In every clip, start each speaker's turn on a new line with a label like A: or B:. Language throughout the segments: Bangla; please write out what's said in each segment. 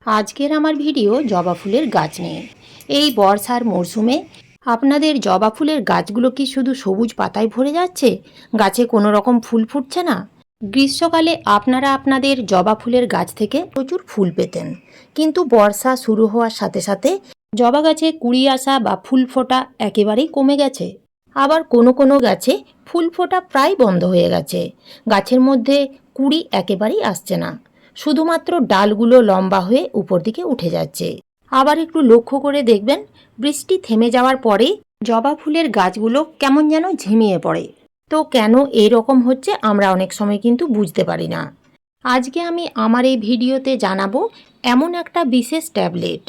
A: আজকের আমার ভিডিও জবা ফুলের গাছ নিয়ে। এই বর্ষার মরশুমে আপনাদের জবা ফুলের গাছগুলো কি শুধু সবুজ পাতায় ভরে যাচ্ছে, গাছে কোনো রকম ফুল ফুটছে না? গ্রীষ্মকালে আপনারা আপনাদের জবা ফুলের গাছ থেকে প্রচুর ফুল পেতেন, কিন্তু বর্ষা শুরু হওয়ার সাথে সাথে জবা গাছে কুড়ি আসা বা ফুল ফোটা একেবারেই কমে গেছে। আবার কোনো কোনো গাছে ফুল ফোটা প্রায় বন্ধ হয়ে গেছে, গাছের মধ্যে কুড়ি একেবারেই আসছে না, শুধুমাত্র ডালগুলো লম্বা হয়ে উপর দিকে উঠে যাচ্ছে। আবার একটু লক্ষ্য করে দেখবেন, বৃষ্টি থেমে যাওয়ার পরে জবা ফুলের গাছগুলো কেমন যেন ঝিমিয়ে পড়ে। তো কেন এরকম হচ্ছে আমরা অনেক সময় কিন্তু বুঝতে পারি না। আজকে আমি আমার এই ভিডিওতে জানাবো এমন একটা বিশেষ ট্যাবলেট,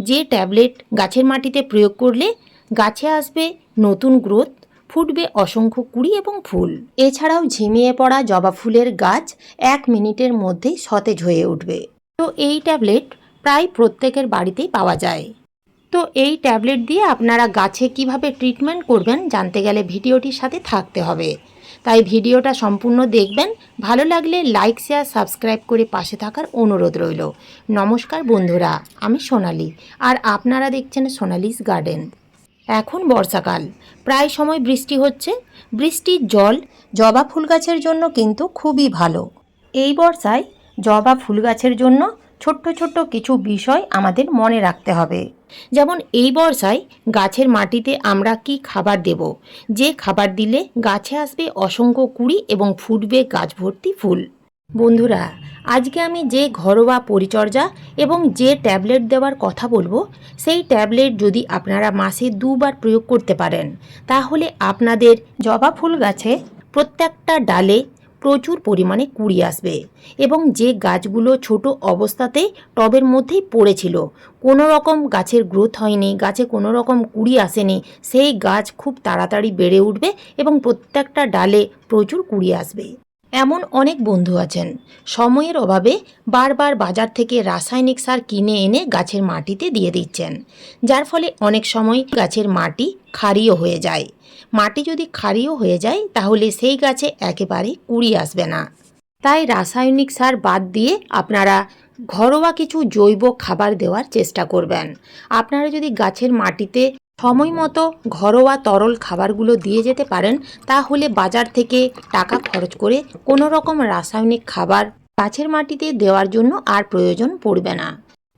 A: যে ট্যাবলেট গাছের মাটিতে প্রয়োগ করলে গাছে আসবে নতুন গ্রোথ, ফুটবে অসংখ্য কুড়ি এবং ফুল। এছাড়াও ঝিমিয়ে পড়া জবা ফুলের গাছ 1 মিনিটের মধ্যেই সতেজ হয়ে উঠবে। তো এই ট্যাবলেট প্রায় প্রত্যেকের বাড়িতেই পাওয়া যায়। তো এই ট্যাবলেট দিয়ে আপনারা গাছে কিভাবে ট্রিটমেন্ট করবেন জানতে গেলে ভিডিওটির সাথে থাকতে হবে। তাই ভিডিওটা সম্পূর্ণ দেখবেন। ভালো লাগলে লাইক, শেয়ার, সাবস্ক্রাইব করে পাশে থাকার অনুরোধ রইল। নমস্কার বন্ধুরা, আমি সোনালি, আর আপনারা দেখছেন সোনালিস গার্ডেন। এখন বর্ষাকাল, প্রায় সময় বৃষ্টি হচ্ছে। বৃষ্টির জল জবা ফুল গাছের জন্য কিন্তু খুবই ভালো। এই বর্ষায় জবা ফুল গাছের জন্য ছোট্ট ছোট্ট কিছু বিষয় আমাদের মনে রাখতে হবে। যেমন এই বর্ষায় গাছের মাটিতে আমরা কি খাবার দেব, যে খাবার দিলে গাছে আসবে অসংখ্য কুড়ি এবং ফুটবে গাছ ভর্তি ফুল। বন্ধুরা, আজকে আমি যে ঘরোয়া পরিচর্যা এবং যে ট্যাবলেট দেওয়ার কথা বলবো, সেই ট্যাবলেট যদি আপনারা মাসে 2 বার প্রয়োগ করতে পারেন, তাহলে আপনাদের জবা ফুল গাছে প্রত্যেকটা ডালে প্রচুর পরিমাণে কুড়ি আসবে এবং যে গাছগুলো ছোট অবস্থাতেই টবের মধ্যেই পড়েছিল, কোনো রকম গাছের গ্রোথ হয়নি, গাছে কোনো রকম কুড়ি আসেনি, সেই গাছ খুব তাড়াতাড়ি বেড়ে উঠবে এবং প্রত্যেকটা ডালে প্রচুর কুড়ি আসবে। এমন অনেক বন্ধু আছেন, সময়ের অভাবে বারবার বাজার থেকে রাসায়নিক সার কিনে এনে গাছের মাটিতে দিয়ে দিচ্ছেন, যার ফলে অনেক সময় গাছের মাটি ক্ষারীয় হয়ে যায়। মাটি যদি ক্ষারীয় হয়ে যায় তাহলে সেই গাছে একেবারে কুড়ি আসবে না। তাই রাসায়নিক সার বাদ দিয়ে আপনারা ঘরোয়া কিছু জৈব খাবার দেওয়ার চেষ্টা করবেন। আপনারা যদি গাছের মাটিতে সময় মতো ঘরোয়া তরল খাবারগুলো দিয়ে যেতে পারেন, তাহলে বাজার থেকে টাকা খরচ করে কোনো রকম রাসায়নিক খাবার গাছের মাটিতে দেওয়ার জন্য আর প্রয়োজন পড়বে না।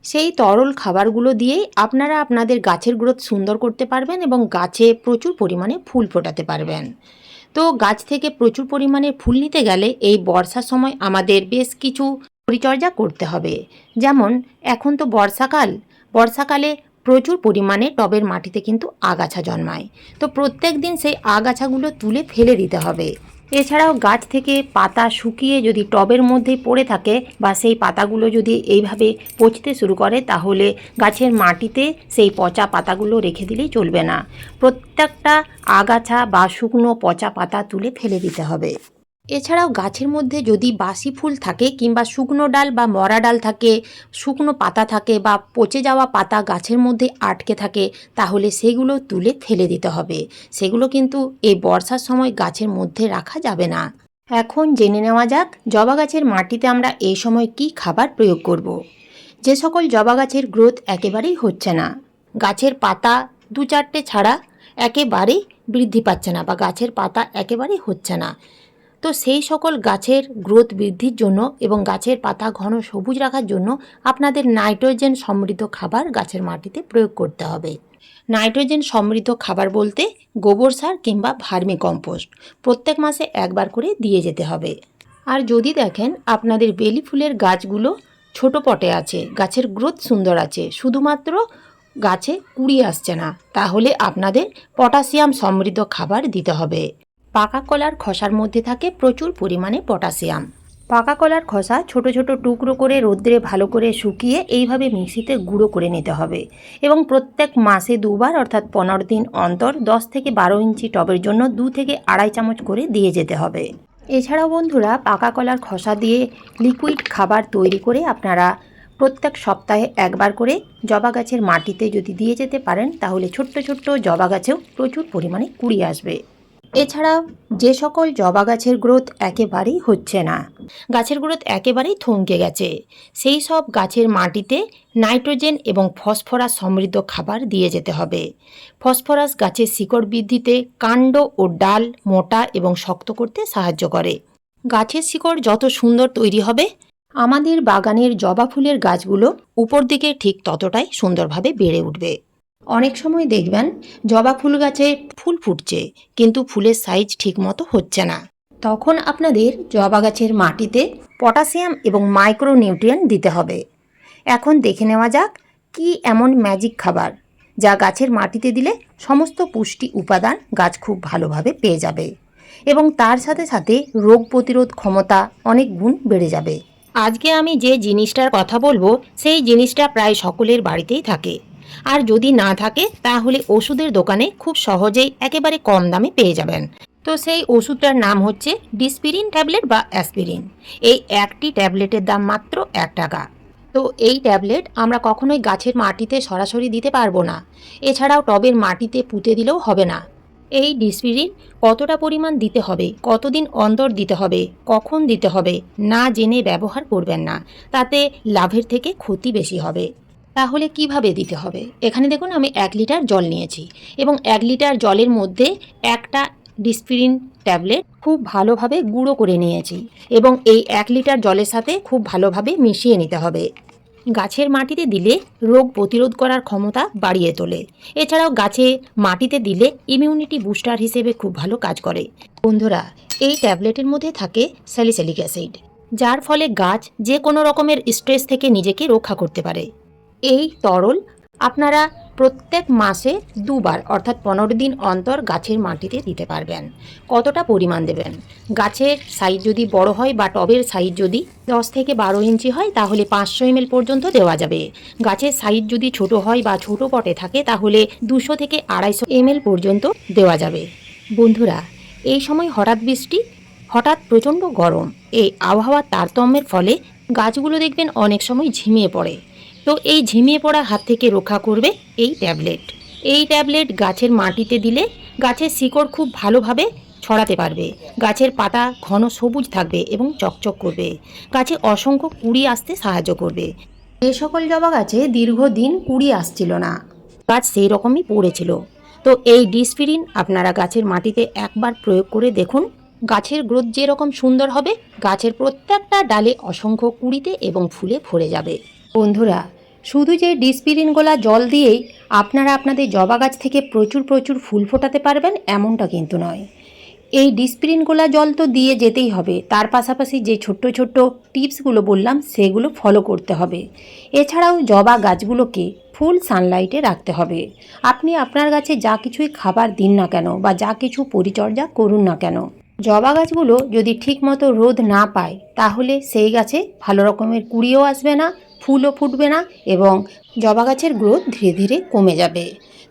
A: সেই তরল খাবারগুলো দিয়েই আপনারা আপনাদের গাছের গ্রোথ সুন্দর করতে পারবেন এবং গাছে প্রচুর পরিমাণে ফুল ফোটাতে পারবেন। তো গাছ থেকে প্রচুর পরিমাণে ফুল নিতে গেলে এই বর্ষার সময় আমাদের বেশ কিছু পরিচর্যা করতে হবে। যেমন এখন তো বর্ষাকালে প্রচুর পরিমাণে টবের মাটিতে কিন্তু আগাছা জন্মায়। তো প্রত্যেক দিন সেই আগাছাগুলো তুলে ফেলে দিতে হবে। এছাড়াও গাছ থেকে পাতা শুকিয়ে যদি টবের মধ্যে পড়ে থাকে বা সেই পাতাগুলো যদি এইভাবে পচতে শুরু করে, তাহলে গাছের মাটিতে সেই পচা পাতাগুলো রেখে দিলেই চলবে না। প্রত্যেকটা আগাছা বা শুকনো পচা পাতা তুলে ফেলে দিতে হবে। এছাড়াও গাছের মধ্যে যদি বাসি ফুল থাকে কিংবা শুকনো ডাল বা মরা ডাল থাকে, শুকনো পাতা থাকে বা পচে যাওয়া পাতা গাছের মধ্যে আটকে থাকে, তাহলে সেগুলো তুলে ফেলে দিতে হবে। সেগুলো কিন্তু এই বর্ষার সময় গাছের মধ্যে রাখা যাবে না। এখন জেনে নেওয়া যাক জবা গাছের মাটিতে আমরা এই সময় কি খাবার প্রয়োগ করব। যে সকল জবা গাছের গ্রোথ একেবারেই হচ্ছে না, গাছের পাতা 2-4টে ছাড়া একেবারেই বৃদ্ধি পাচ্ছে না বা গাছের পাতা একেবারেই হচ্ছে না, তো সেই সকল গাছের গ্রোথ বৃদ্ধির জন্য এবং গাছের পাতা ঘন সবুজ রাখার জন্য আপনাদের নাইট্রোজেন সমৃদ্ধ খাবার গাছের মাটিতে প্রয়োগ করতে হবে। নাইট্রোজেন সমৃদ্ধ খাবার বলতে গোবর সার কিংবা ভার্মি কম্পোস্ট প্রত্যেক মাসে 1 বার করে দিয়ে যেতে হবে। আর যদি দেখেন আপনাদের বেলি ফুলের গাছগুলো ছোট পটে আছে, গাছের গ্রোথ সুন্দর আছে, শুধুমাত্র গাছে কুড়ি আসছে না, তাহলে আপনাদের পটাশিয়াম সমৃদ্ধ খাবার দিতে হবে। পাকা কলার খোসার মধ্যে থাকে প্রচুর পরিমাণে পটাশিয়াম। পাকা কলার খোসা ছোট ছোট টুকরো করে রোদ্রে ভালো করে শুকিয়ে এইভাবে মিক্সিতে গুঁড়ো করে নিতে হবে এবং প্রত্যেক মাসে 2 বার অর্থাৎ 15 দিন অন্তর 10 থেকে 12 ইঞ্চি টবের জন্য 2 থেকে আড়াই চামচ করে দিয়ে যেতে হবে। এছাড়াও বন্ধুরা, পাকা কলার খোসা দিয়ে লিকুইড খাবার তৈরি করে আপনারা প্রত্যেক সপ্তাহে 1 বার করে জবা গাছের মাটিতে যদি দিয়ে যেতে পারেন, তাহলে ছোট্ট ছোট্ট জবা গাছেও প্রচুর পরিমাণে কুড়ি আসবে। এছাড়াও যে সকল জবা গাছের গ্রোথ একেবারেই হচ্ছে না, গাছের গ্রোথ একেবারেই থমকে গেছে, সেই সব গাছের মাটিতে নাইট্রোজেন এবং ফসফরাস সমৃদ্ধ খাবার দিয়ে যেতে হবে। ফসফরাস গাছের শিকড় বৃদ্ধিতে, কাণ্ড ও ডাল মোটা এবং শক্ত করতে সাহায্য করে। গাছের শিকড় যত সুন্দর তৈরি হবে, আমাদের বাগানের জবা ফুলের গাছগুলো উপর দিকে ঠিক ততটাই সুন্দরভাবে বেড়ে উঠবে। অনেক সময় দেখবেন জবা ফুল গাছে ফুল ফুটছে কিন্তু ফুলের সাইজ ঠিকমতো হচ্ছে না, তখন আপনাদের জবা গাছের মাটিতে পটাশিয়াম এবং মাইক্রো নিউট্রিয়েন্ট দিতে হবে। এখন দেখে নেওয়া যাক কি এমন ম্যাজিক খাবার যা গাছের মাটিতে দিলে সমস্ত পুষ্টি উপাদান গাছ খুব ভালোভাবে পেয়ে যাবে এবং তার সাথে সাথে রোগ প্রতিরোধ ক্ষমতা অনেক গুণ বেড়ে যাবে। আজকে আমি যে জিনিসটার কথা বলবো সেই জিনিসটা প্রায় সকলের বাড়িতেই থাকে, আর যদি না থাকে তাহলে ওষুধের দোকানে খুব সহজেই একেবারে কম দামে পেয়ে যাবেন। তো সেই ওষুধটার নাম হচ্ছে ডিসপিরিন ট্যাবলেট বা অ্যাসপিরিন। এই একটি ট্যাবলেটের দাম মাত্র 1 টাকা। তো এই ট্যাবলেট আমরা কখনোই গাছের মাটিতে সরাসরি দিতে পারবো না, এছাড়াও টবের মাটিতে পুঁতে দিলেও হবে না। এই ডিসপিরিন কতটা পরিমাণ দিতে হবে, কতদিন অন্তর দিতে হবে, কখন দিতে হবে না জেনে ব্যবহার করবেন না, তাতে লাভের থেকে ক্ষতি বেশি হবে। তাহলে কিভাবে দিতে হবে? এখানে দেখুন আমি 1 লিটার জল নিয়েছি এবং 1 লিটার জলের মধ্যে একটা ডিসপিরিন ট্যাবলেট খুব ভালোভাবে গুঁড়ো করে নিয়েছি এবং এই 1 লিটার জলের সাথে খুব ভালোভাবে মিশিয়ে নিতে হবে। গাছের মাটিতে দিলে রোগ প্রতিরোধ করার ক্ষমতা বাড়িয়ে তোলে, এছাড়াও গাছে মাটিতে দিলে ইমিউনিটি বুস্টার হিসেবে খুব ভালো কাজ করে। বন্ধুরা, এই ট্যাবলেটের মধ্যে থাকে স্যালিসিলিক অ্যাসিড, যার ফলে গাছ যে কোনো রকমের স্ট্রেস থেকে নিজেকে রক্ষা করতে পারে। এই তরল আপনারা প্রত্যেক মাসে 2 বার অর্থাৎ 15 দিন অন্তর গাছের মাটিতে দিতে পারবেন। কতটা পরিমাণ দেবেন? গাছের সাইজ যদি বড় হয় বা টবের সাইজ যদি 10 থেকে 12 ইঞ্চি হয় তাহলে 500 ml পর্যন্ত দেওয়া যাবে। গাছের সাইজ যদি ছোট হয় বা ছোট পটে থাকে তাহলে 200 থেকে 250 ml পর্যন্ত দেওয়া যাবে। বন্ধুরা, এই সময় হঠাৎ বৃষ্টি, হঠাৎ প্রচণ্ড গরম, এই আবহাওয়ার তারতম্যের ফলে গাছগুলো দেখবেন অনেক সময় ঝিমিয়ে পড়ে। তো এই ঝিমিয়ে পড়ার হাত থেকে রক্ষা করবে এই ট্যাবলেট। এই ট্যাবলেট গাছের মাটিতে দিলে গাছের শিকড় খুব ভালোভাবে ছড়াতে পারবে, গাছের পাতা ঘন সবুজ থাকবে এবং চকচক করবে, গাছে অসংখ্য কুঁড়ি আসতে সাহায্য করবে। যে সকল জবা গাছে দীর্ঘদিন কুঁড়ি আসছিল না, গাছ সেই রকমই পড়েছিল, তো এই ডিসপিরিন আপনারা গাছের মাটিতে একবার প্রয়োগ করে দেখুন। গাছের গ্রোথ যেরকম সুন্দর হবে, গাছের প্রত্যেকটা ডালে অসংখ্য কুঁড়িতে এবং ফুলে ভরে যাবে। বন্ধুরা, শুধু যে ডিসপিরিন গোলা জল দিয়েই আপনারা আপনাদের জবা গাছ থেকে প্রচুর প্রচুর ফুল ফোটাতে পারবেন এমনটা কিন্তু নয়। এই ডিসপিরিন গোলা জল তো দিয়ে যেতেই হবে, তার পাশাপাশি যে ছোট্ট ছোট্ট টিপসগুলো বললাম সেগুলো ফলো করতে হবে। এছাড়াও জবা গাছগুলোকে ফুল সানলাইটে রাখতে হবে। আপনি আপনার গাছে যা কিছুই খাবার দিন না কেন বা যা কিছু পরিচর্যা করুন না কেন, জবা গাছগুলো যদি ঠিকমতো রোদ না পায় তাহলে সেই গাছে ভালো রকমের কুঁড়িও আসবে না, ফুলও ফুটবে না এবং জবা গাছের গ্রোথ ধীরে ধীরে কমে যাবে।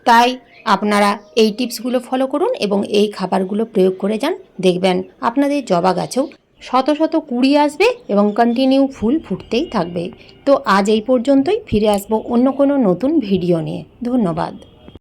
A: তাই আপনারা এই টিপসগুলো ফলো করুন এবং এই খাবারগুলো প্রয়োগ করে যান, দেখবেন আপনাদের জবা গাছেও শত শত কুঁড়ি আসবে এবং কন্টিনিউ ফুল ফুটতেই থাকবে। তো আজ এই পর্যন্তই, ফিরে আসবো অন্য কোনো নতুন ভিডিও নিয়ে। ধন্যবাদ।